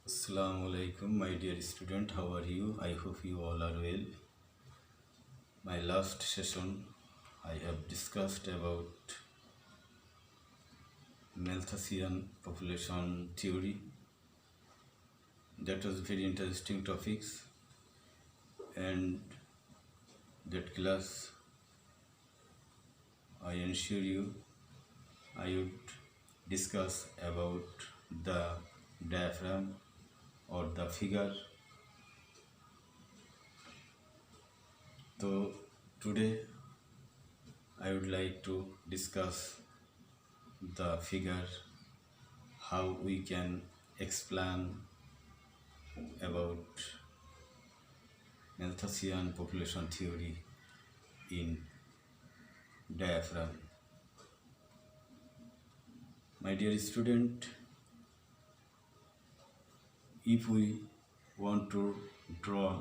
Assalamu alaikum, my dear student. How are you? I hope you all are well. My last session, I have discussed about Malthusian population theory. That was very interesting topics, and that class, I ensure you, I would discuss about the diaphragm or the figure. So today I would like to discuss the figure, how we can explain about Malthusian population theory in diaphragm. My dear student, if we want to draw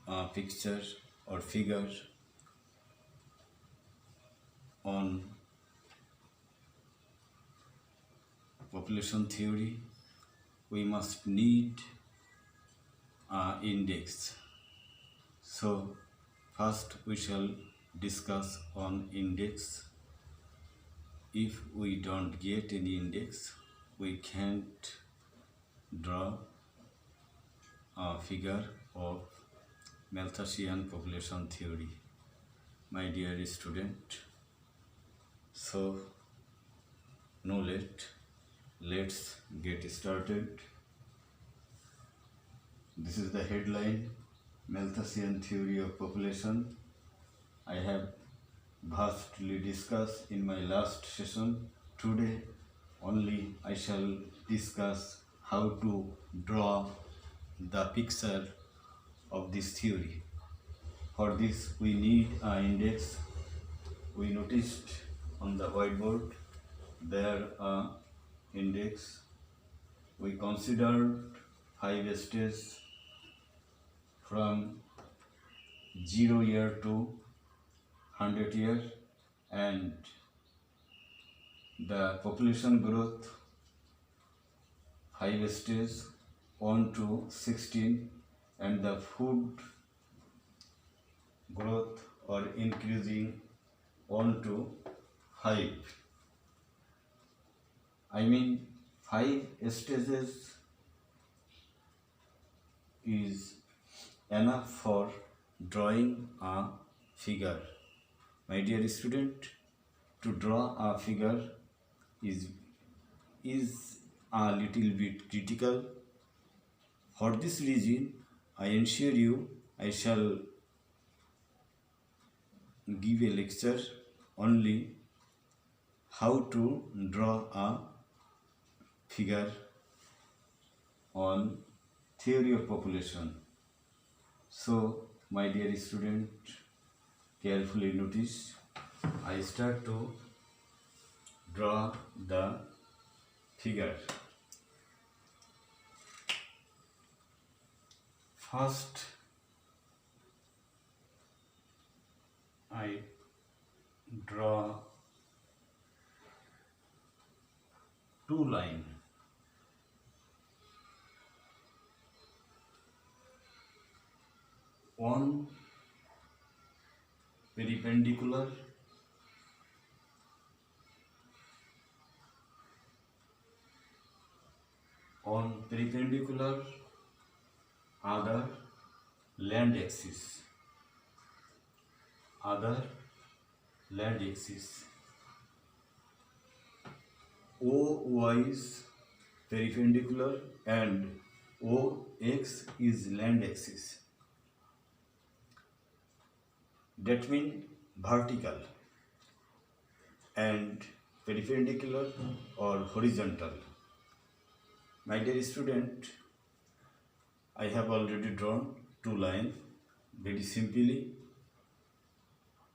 a picture or figure on population theory, we must need an index. So first we shall discuss on index. If we don't get any index, we can't draw a figure of Malthusian population theory, my dear student. So no late, let's get started. This is the headline, Malthusian theory of population. I have vastly discussed in my last session. Today only I shall discuss how to draw the picture of this theory. For this we need an index. We noticed on the whiteboard there a index. We considered 5 stages from 0 year to 100 year, and the population growth 5 stages 1 to 16, and the food growth or increasing 1 to 5. I mean 5 stages is enough for drawing a figure. My dear student, to draw a figure is a little bit critical. For this reason, I ensure you I shall give a lecture only how to draw a figure on theory of population. So, my dear student, carefully notice, I start to draw the figure. First, I draw two lines. One perpendicular, other land axis, OY is perpendicular and OX is land axis. That means vertical and perpendicular or horizontal. My dear student, I have already drawn two lines very simply.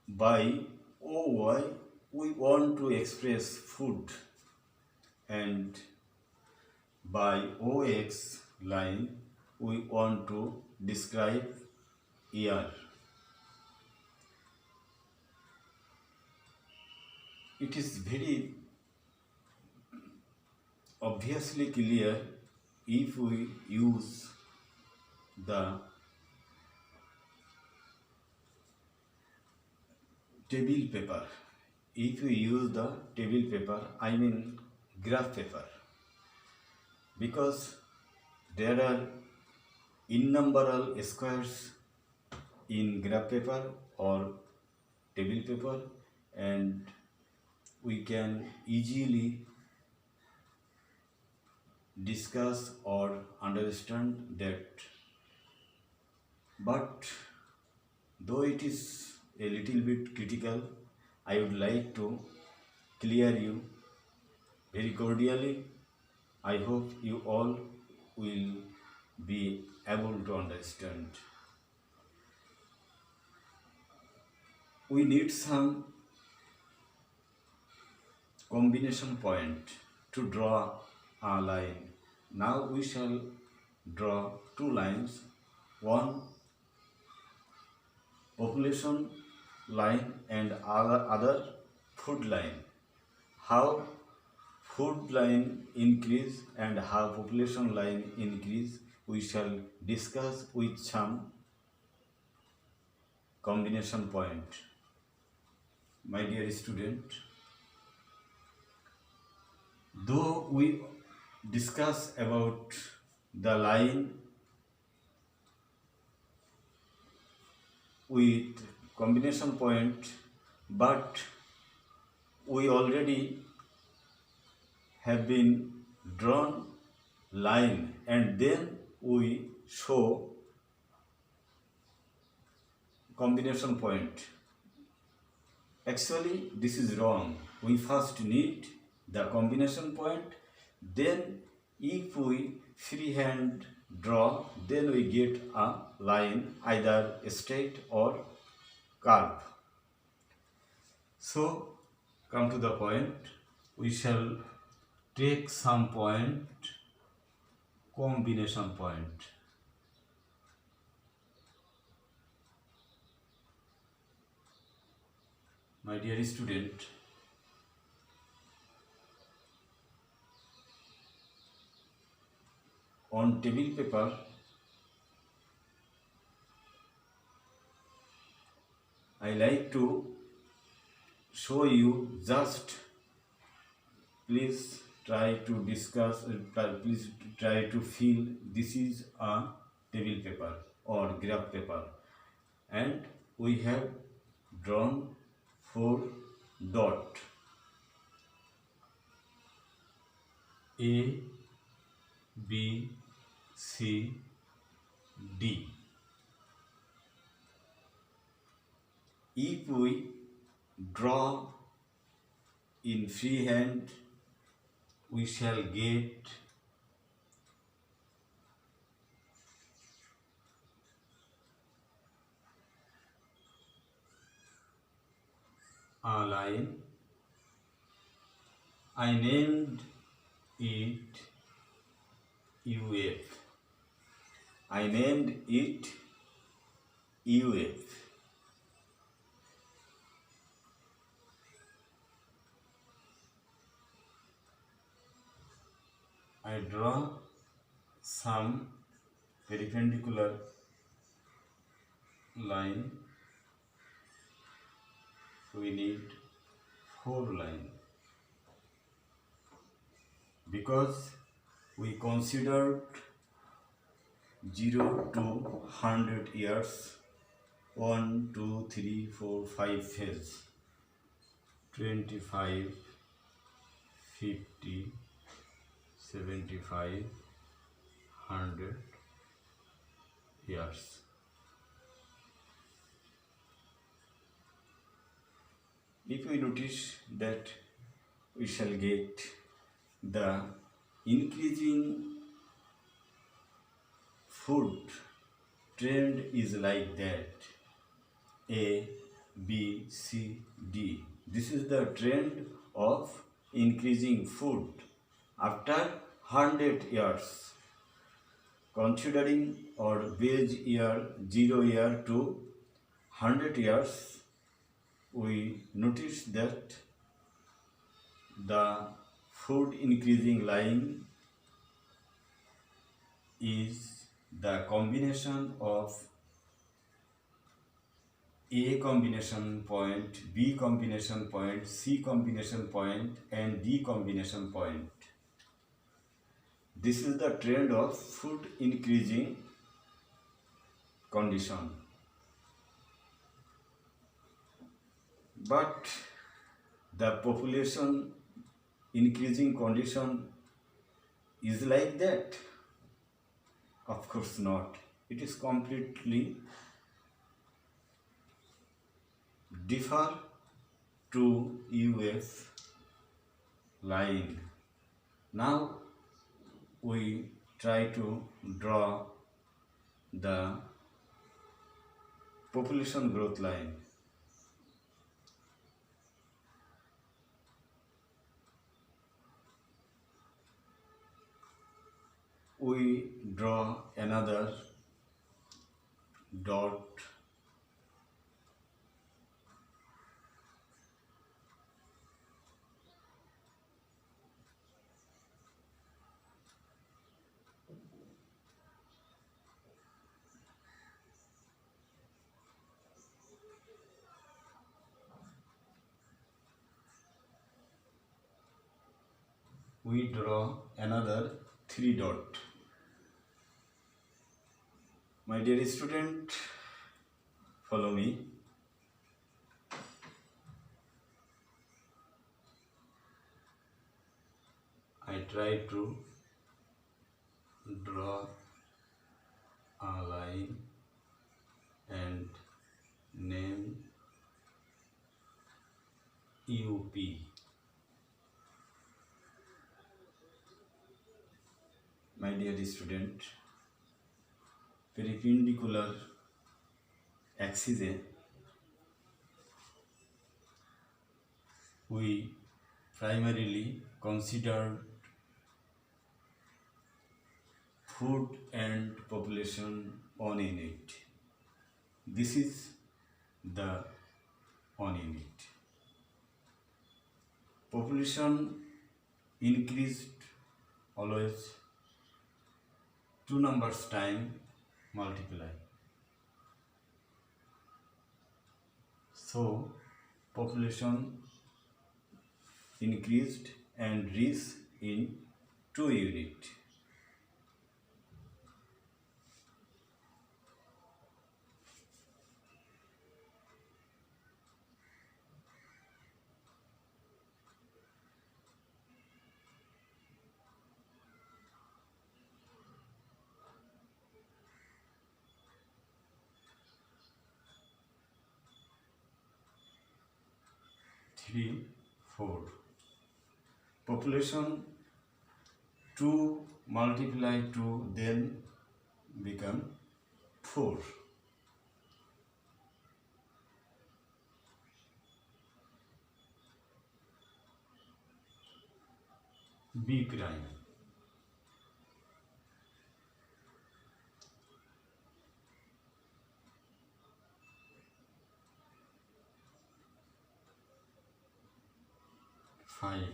By OY we want to express food, and by OX line we want to describe year. it is very obviously clear if we use the table paper. If we use the table paper, I mean graph paper, because there are innumerable squares in graph paper or table paper, and we can easily discuss or understand that. But though it is a little bit critical, I would like to clear you very cordially. I hope you all will be able to understand. We need some combination point to draw a line. Now we shall draw two lines, one population line and other food line. How food line increase and how population line increase, we shall discuss with some combination point. My dear student, though we discuss about the line with combination point, but we already have been drawn line and then we show combination point. Actually, this is wrong. We first need the combination point, then if we freehand draw, then we get a line, either straight or curve. So, come to the point, we shall take some point, combination point. My dear student, on table paper, I like to show you just, please try to discuss, please try to feel this is a table paper or graph paper, and we have drawn 4 dots, A, B, C, D. If we draw in freehand, we shall get a line. I named it UF. I named it UF. I draw some perpendicular line. We need 4 lines because we considered 0 to 100 years, 1, 2, 3, 4, 5 phase, 25, 50, 75, 100 years. If we notice that, we shall get the increasing food trend is like that, A, B, C, D. This is the trend of increasing food after 100 years, considering or base year 0 year to 100 years. We notice that The food increasing line is the combination of A combination point, B combination point, C combination point, and D combination point. This is the trend of food increasing condition. But the population increasing condition is like that? Of course not. It is completely differ to US line. Now we try to draw the population growth line. We draw another dot. We draw another 3 dot. My dear student, follow me. I try to draw a line and name UP. My dear student, perpendicular axis we primarily considered food and population on unit. This is the on unit. Population increased always 2 numbers time multiply. So population increased and reached in 2 unit. Three, 4. Population 2 multiply 2 then become 4. B prime. Five.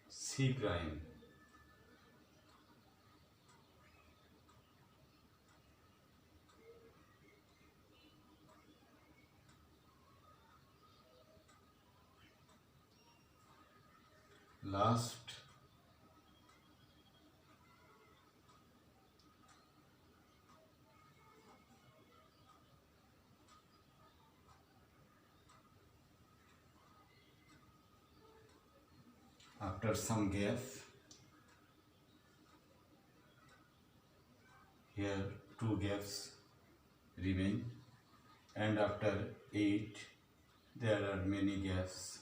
C prime. Last after some gap, here 2 gaps remain, and after 8 there are many gaps,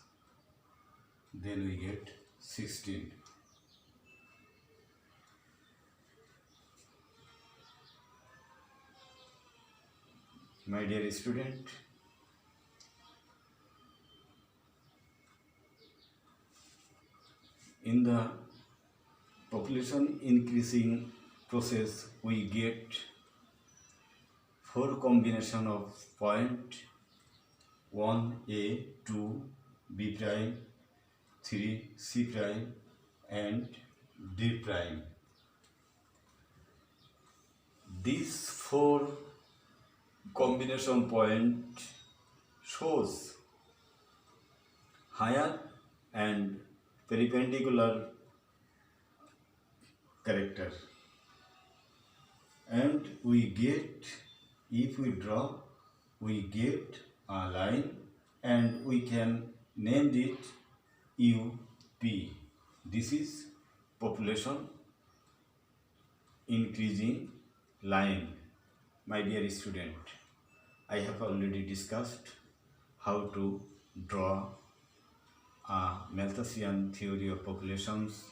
then we get 16. My dear student, in the population increasing process we get 4 combination of point 1a, 2, b prime, 3, c prime and d prime. These 4 combination point shows higher and perpendicular character, and we get, if we draw, we get a line and we can name it UP. This is population increasing line. My dear student, I have already discussed how to draw a Malthusian theory of populations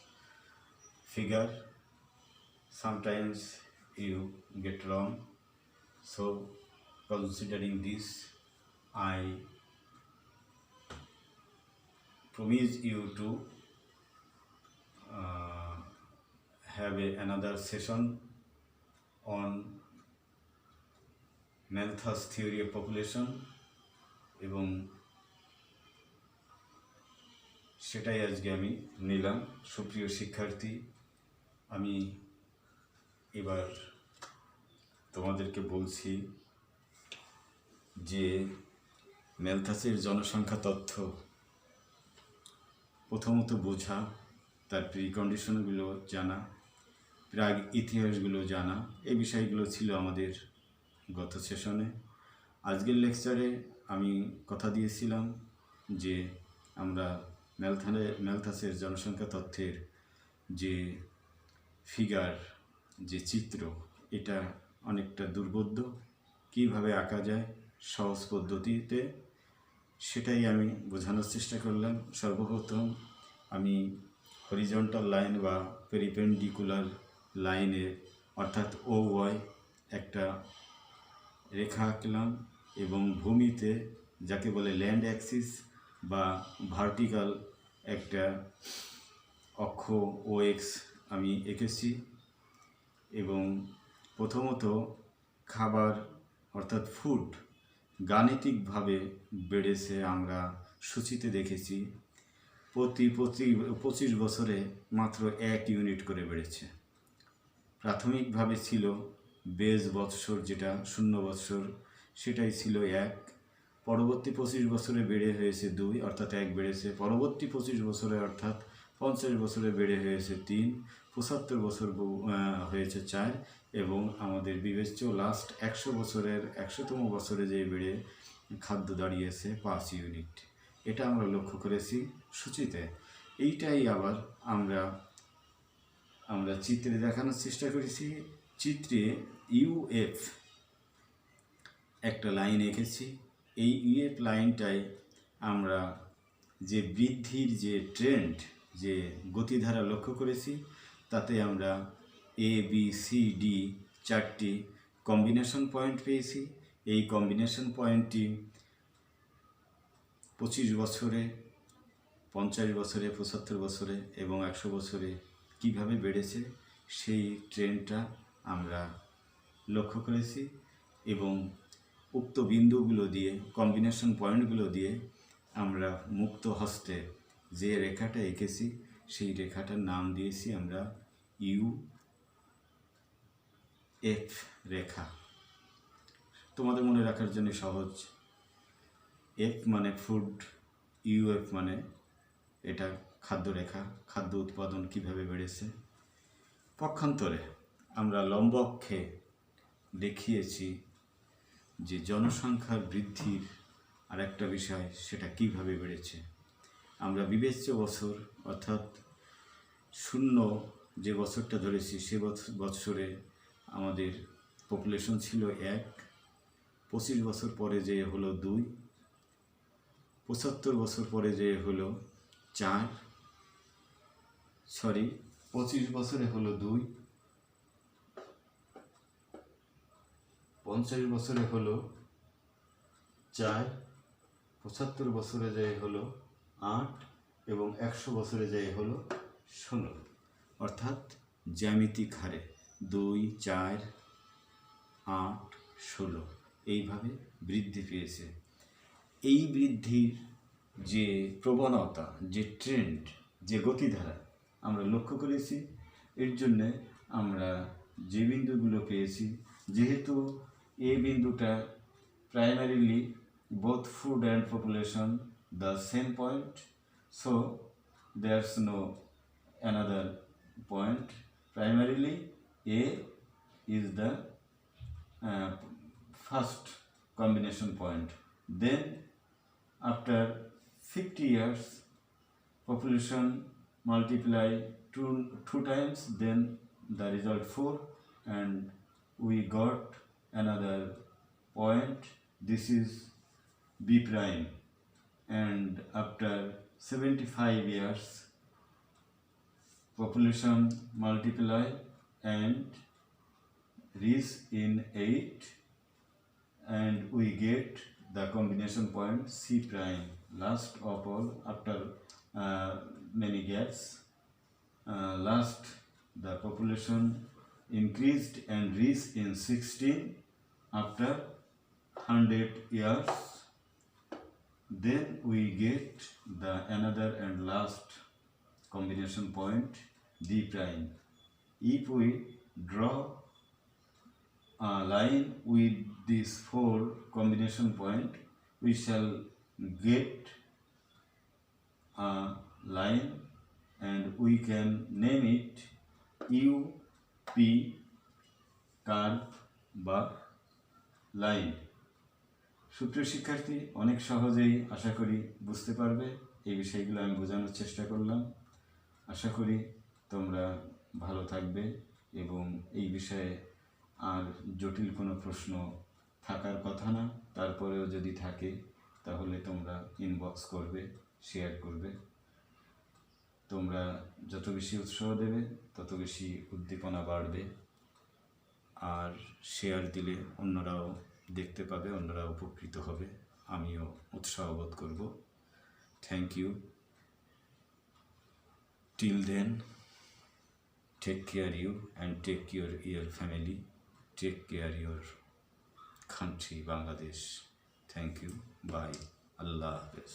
figure. Sometimes you get wrong, so considering this, I promise you to have another session on Malthus theory of population, এবং সেটাই আজকে আমি নিলাম। সুপ্রিয় শিক্ষার্থী, আমি এবার তোমাদেরকে বলছি যে ম্যালথাসের জনসংখ্যা তথ্য প্রথমত বোঝা, তার প্রিকন্ডিশনগুলো জানা, প্রাগ ইতিহাসগুলো জানা, এই বিষয়গুলো ছিল আমাদের গত সেশনে। আজকের লেকচারে আমি কথা দিয়েছিলাম যে আমরা ম্যালথাসের জনসংখ্যা তথ্যের যে ফিগার, যে চিত্র, এটা অনেকটা দুর্বোধ্য, কীভাবে আঁকা যায় সহজ পদ্ধতিতে, সেটাই আমি বোঝানোর চেষ্টা করলাম। সর্বপ্রথম আমি হরিজন্টাল লাইন বা পেরিপেন্ডিকুলার লাইনে অর্থাৎ OY একটা রেখা আঁকলাম, এবং ভূমিতে যাকে বলে ল্যান্ড অ্যাক্সিস বা ভার্টিক্যাল একটা অক্ষ OX আমি এঁকেছি। এবং প্রথমত খাবার অর্থাৎ ফুড গাণিতিকভাবে বেড়েছে, আমরা সূচিতে দেখেছি প্রতি 25 বছরে মাত্র 1 ইউনিট করে বেড়েছে। প্রাথমিকভাবে ছিল বেজ বৎসর, যেটা 0 বৎসর, সেটাই ছিল 1। পরবর্তী 25 বছরে বেড়ে হয়েছে 2, অর্থাৎ 1 বেড়েছে। পরবর্তী 25 বছরে অর্থাৎ 50 বছরে বেড়ে হয়েছে 3, 75 বছর হয়েছে 4, এবং আমাদের বিবেচ্য লাস্ট 100 বছরের 100তম বছরে যে বেড়ে খাদ্য দাঁড়িয়েছে 5 ইউনিট। এটা আমরা লক্ষ্য করেছি সূচিতে। এইটাই আবার আমরা চিত্রে দেখানোর চেষ্টা করেছি। চিত্রে UF একটা লাইন এঁকেছি। এই UF লাইনটাই আমরা যে বৃদ্ধির যে ট্রেন্ড, যে গতিধারা লক্ষ্য করেছি, তাতে আমরা ABCD 4টি কম্বিনেশন পয়েন্ট পেয়েছি। এই কম্বিনেশন পয়েন্টটি 25 বছরে, 50 বছরে, 75 বছরে এবং 100 বছরে কীভাবে বেড়েছে সেই ট্রেন্ডটা আমরা লক্ষ্য করেছি, এবং উক্ত বিন্দুগুলো দিয়ে, কম্বিনেশন পয়েন্টগুলো দিয়ে আমরা মুক্ত হস্তে যে রেখাটা এঁকেছি সেই রেখাটার নাম দিয়েছি আমরা UF রেখা। তোমাদের মনে রাখার জন্য সহজ, F মানে ফুড, UF মানে এটা খাদ্য রেখা, খাদ্য উৎপাদন কিভাবে বেড়েছে। পক্ষান্তরে আমরা লম্ব অক্ষে দেখিয়েছি যে জনসংখ্যার বৃদ্ধির আর একটা বিষয়, সেটা কিভাবে বেড়েছে। আমরা বিবেচ্য বছর অর্থাৎ 0 যে বছরটা ধরেছি সে বছরে আমাদের পপুলেশন ছিল 1, 25 বছর পরে যে হলো 2, 75 বছর পরে যে হলো 4, 25 বছরে হলো 2, 50 বছরে হলো 4, 75 বছরে যে হলো 8 এবং 100 বছরে যে হলো 16, অর্থাৎ জ্যামিতিক হারে 2, 4, 8, 16 এইভাবে বৃদ্ধি পেয়েছে। এই বৃদ্ধির যে প্রবণতা, যে ট্রেন্ড, যে গতিধারা আমরা লক্ষ্য করেছি, এর জন্যে আমরা যে বিন্দুগুলো পেয়েছি, যেহেতু এই বিন্দুটা primarily both food and population the same point, so there's no another point. Primarily A is the uh, first combination point. Then after 50 years population multiply two times, then the result 4, and we got another point. This is B prime, and after 75 years population multiply and reach in 8, and we get the combination point C prime. Last of all, after many gaps, last the population increased and reached in 16 after 100 years. Then we get the another and last combination point D prime. If we draw a line with these 4 combination point, we shall get a line, and we can name it UP curve বা line. সুপ্রিয় শিক্ষার্থী, অনেক সহজেই আশা করি বুঝতে পারবে। এই বিষয়গুলো আমি বোঝানোর চেষ্টা করলাম। আশা করি তোমরা ভালো থাকবে এবং এই বিষয়ে আর জটিল কোনো প্রশ্ন থাকার কথা না। তারপরেও যদি থাকে তাহলে তোমরা ইনবক্স করবে, শেয়ার করবে। তোমরা যত বেশি উৎসাহ দেবে তত বেশি উদ্দীপনা বাড়বে, আর শেয়ার দিলে অন্যরাও দেখতে পাবে, অন্যরা উপকৃত হবে, আমিও উৎসাহ বোধ করব। Thank you. Till then, take care you and take your family, take care your country Bangladesh. Thank you. Bye. Allah Hafiz.